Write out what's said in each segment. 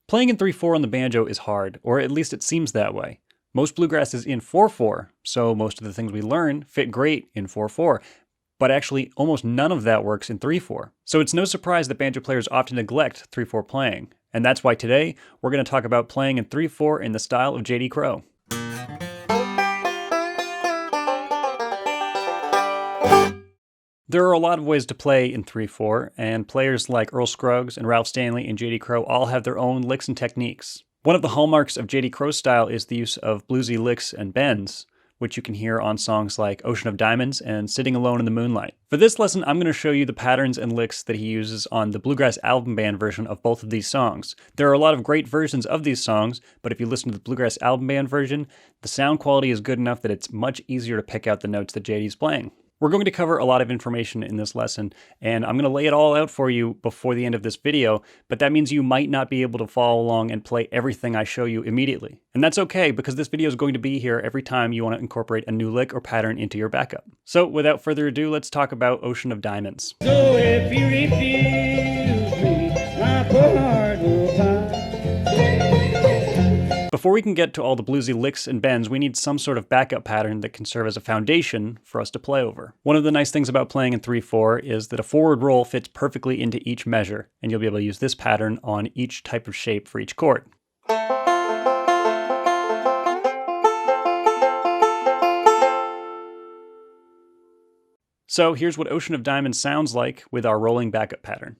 Playing in 3/4 on the banjo is hard, or at least it seems that way. Most bluegrass is in 4/4, so most of the things we learn fit great in 4/4, but actually almost none of that works in 3/4. So it's no surprise that banjo players often neglect 3/4 playing, and that's why today we're going to talk about playing in 3/4 in the style of J.D. Crowe. There are a lot of ways to play in 3/4, and players like Earl Scruggs and Ralph Stanley and J.D. Crowe all have their own licks and techniques. One of the hallmarks of J.D. Crowe's style is the use of bluesy licks and bends, which you can hear on songs like Ocean of Diamonds and Sitting Alone in the Moonlight. For this lesson, I'm going to show you the patterns and licks that he uses on the Bluegrass Album Band version of both of these songs. There are a lot of great versions of these songs, but if you listen to the Bluegrass Album Band version, the sound quality is good enough that it's much easier to pick out the notes that JD's playing. We're going to cover a lot of information in this lesson, and I'm going to lay it all out for you before the end of this video, but that means you might not be able to follow along and play everything I show you immediately. And that's okay, because this video is going to be here every time you want to incorporate a new lick or pattern into your backup. So without further ado, let's talk about Ocean of Diamonds. So if you refuse me, my poor heart will pine. Before we can get to all the bluesy licks and bends, we need some sort of backup pattern that can serve as a foundation for us to play over. One of the nice things about playing in 3/4 is that a forward roll fits perfectly into each measure, and you'll be able to use this pattern on each type of shape for each chord. So here's what Ocean of Diamonds sounds like with our rolling backup pattern.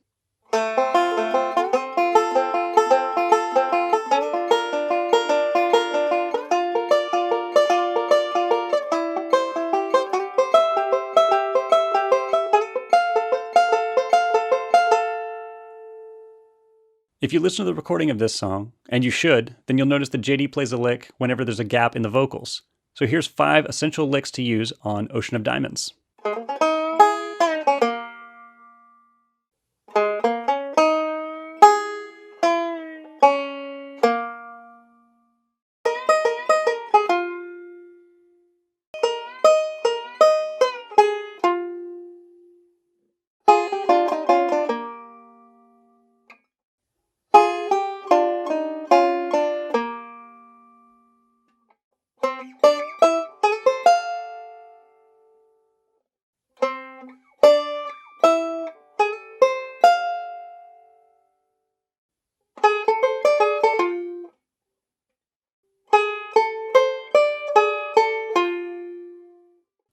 If you listen to the recording of this song, and you should, then you'll notice that JD plays a lick whenever there's a gap in the vocals. So here's 5 essential licks to use on Ocean of Diamonds.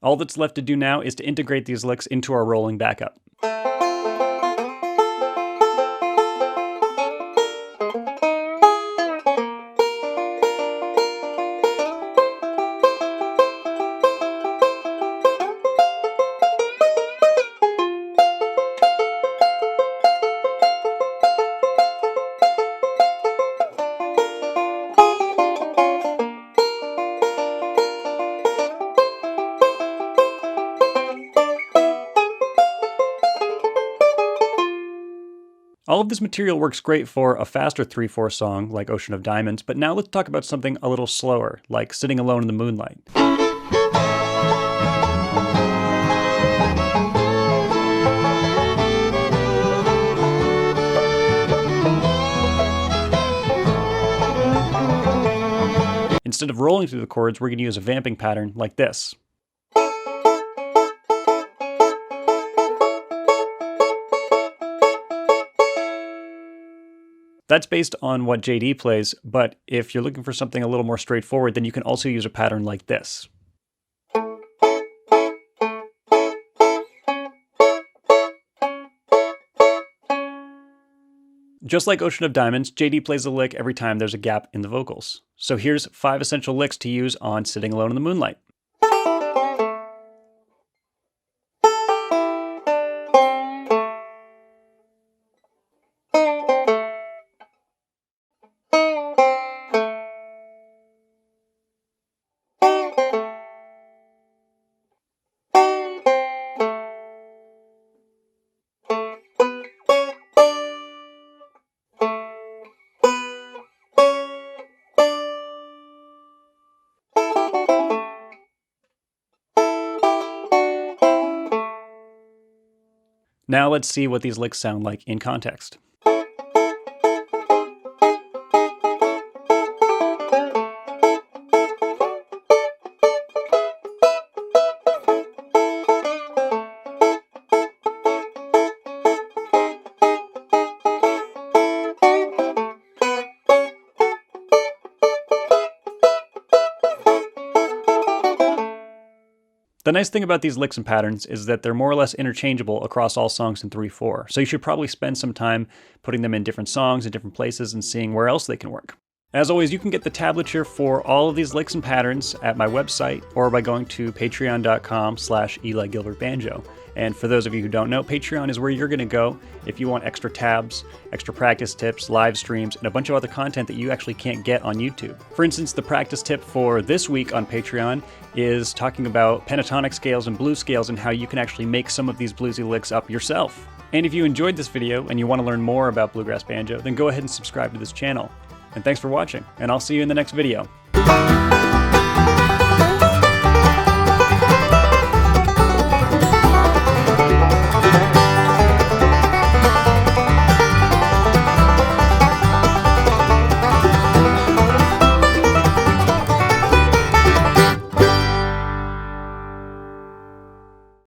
All that's left to do now is to integrate these licks into our rolling backup. All of this material works great for a faster 3/4 song like Ocean of Diamonds, but now let's talk about something a little slower, like Sitting Alone in the Moonlight. Instead of rolling through the chords, we're going to use a vamping pattern like this. That's based on what JD plays, but if you're looking for something a little more straightforward, then you can also use a pattern like this. Just like Ocean of Diamonds, JD plays a lick every time there's a gap in the vocals. So here's 5 essential licks to use on Sitting Alone in the Moonlight. Now let's see what these licks sound like in context. The nice thing about these licks and patterns is that they're more or less interchangeable across all songs in 3/4, so you should probably spend some time putting them in different songs in different places and seeing where else they can work. As always, you can get the tablature for all of these licks and patterns at my website or by going to patreon.com/EliGilbertBanjo. And for those of you who don't know, Patreon is where you're going to go if you want extra tabs, extra practice tips, live streams, and a bunch of other content that you actually can't get on YouTube. For instance, the practice tip for this week on Patreon is talking about pentatonic scales and blues scales and how you can actually make some of these bluesy licks up yourself. And if you enjoyed this video and you want to learn more about bluegrass banjo, then go ahead and subscribe to this channel. And thanks for watching, and I'll see you in the next video.